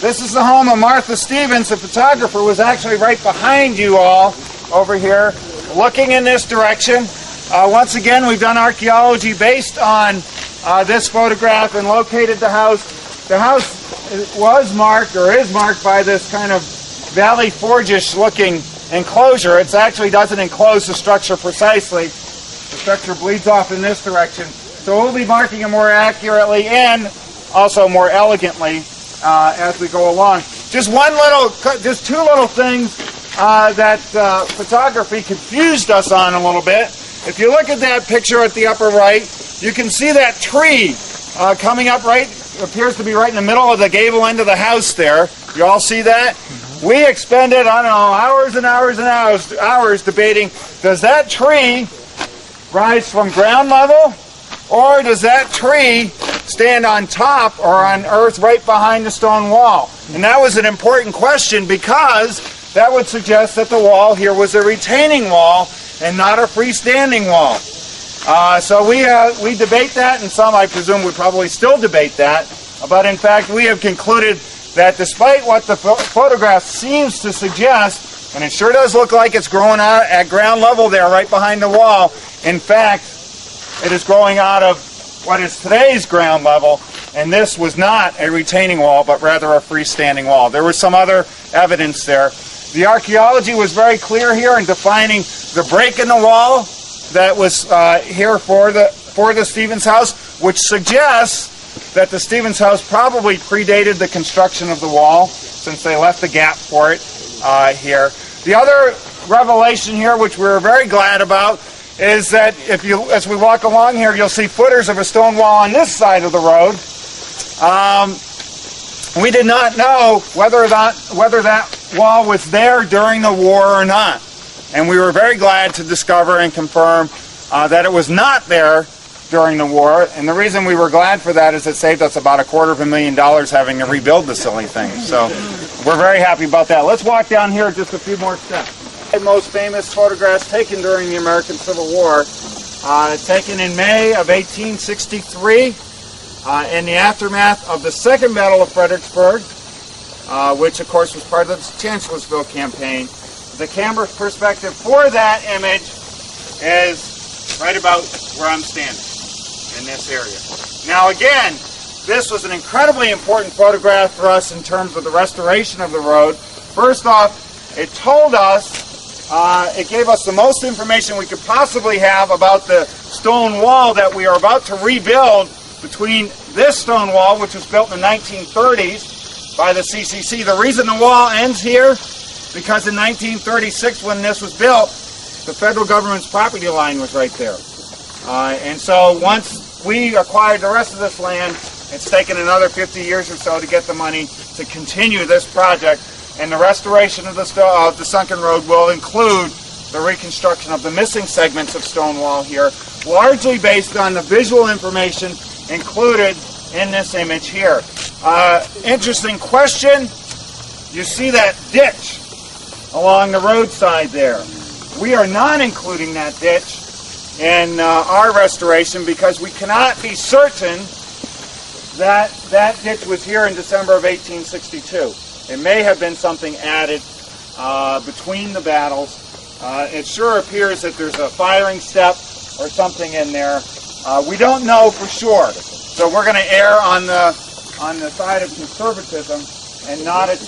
This is the home of Martha Stevens. The photographer was actually right behind you all over here, looking in this direction. Once again, we've done archaeology based on this photograph and located the house. The house was marked, or is marked, by this kind of Valley Forge-ish looking enclosure. It actually doesn't enclose the structure precisely. The structure bleeds off in this direction. So we'll be marking it more accurately and also more elegantly as we go along. Just two little things that photography confused us on a little bit. If you look at that picture at the upper right, you can see that tree coming up appears to be right in the middle of the gable end of the house there. You all see that? We expended, I don't know, hours and hours and hours debating, does that tree rise from ground level, or does that tree stand on top or on earth right behind the stone wall? And that was an important question because that would suggest that the wall here was a retaining wall and not a freestanding wall. So we debate that, and some, I presume, would probably still debate that. But in fact, we have concluded that despite what the photograph seems to suggest, and it sure does look like it's growing out at ground level there right behind the wall, in fact, it is growing out of what is today's ground level, and this was not a retaining wall, but rather a freestanding wall. There was some other evidence there. The archaeology was very clear here in defining the break in the wall that was here for the Stevens house, which suggests that the Stevens house probably predated the construction of the wall, since they left the gap for it here. The other revelation here, which we were very glad about, is that as we walk along here, you'll see footers of a stone wall on this side of the road. We did not know whether that wall was there during the war or not. And we were very glad to discover and confirm that it was not there during the war. And the reason we were glad for that is it saved us about $250,000 having to rebuild the silly thing. So we're very happy about that. Let's walk down here just a few more steps. The most famous photographs taken during the American Civil War, taken in May of 1863 in the aftermath of the Second Battle of Fredericksburg, which of course was part of the Chancellorsville campaign. The camera perspective for that image is right about where I'm standing, in this area. Now again, this was an incredibly important photograph for us in terms of the restoration of the road. First off, it told us, it gave us the most information we could possibly have about the stone wall that we are about to rebuild between this stone wall, which was built in the 1930s by the CCC. The reason the wall ends here, because in 1936, when this was built, the federal government's property line was right there. And so once we acquired the rest of this land, it's taken another 50 years or so to get the money to continue this project. And the restoration of the Sunken Road will include the reconstruction of the missing segments of stone wall here, largely based on the visual information included in this image here. Interesting question. You see that ditch along the roadside there. We are not including that ditch in our restoration because we cannot be certain that that ditch was here in December of 1862. It may have been something added between the battles. It sure appears that there's a firing step or something in there. We don't know for sure. So we're going to err on the side of conservatism and not attempt